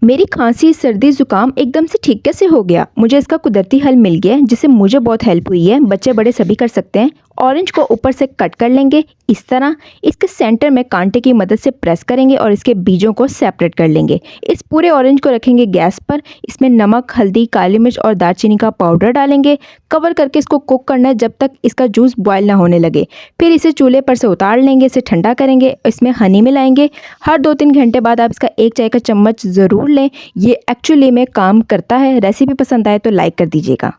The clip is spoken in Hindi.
मेरी खांसी, सर्दी, ज़ुकाम एकदम से ठीक कैसे हो गया? मुझे इसका कुदरती हल मिल गया है जिससे मुझे बहुत हेल्प हुई है। बच्चे बड़े सभी कर सकते हैं। ऑरेंज को ऊपर से कट कर लेंगे इस तरह। इसके सेंटर में कांटे की मदद से प्रेस करेंगे और इसके बीजों को सेपरेट कर लेंगे। इस पूरे ऑरेंज को रखेंगे गैस पर। इसमें नमक, हल्दी, काली मिर्च और दालचीनी का पाउडर डालेंगे। कवर करके इसको कुक करना है जब तक इसका जूस बॉयल ना होने लगे। फिर इसे चूल्हे पर से उतार लेंगे, इसे ठंडा करेंगे, इसमें हनी मिलाएंगे। हर 2-3 घंटे बाद आप इसका 1 चाय का चम्मच ज़रूर लें। ये एक्चुअली में काम करता है। रेसिपी पसंद आए तो लाइक कर दीजिएगा।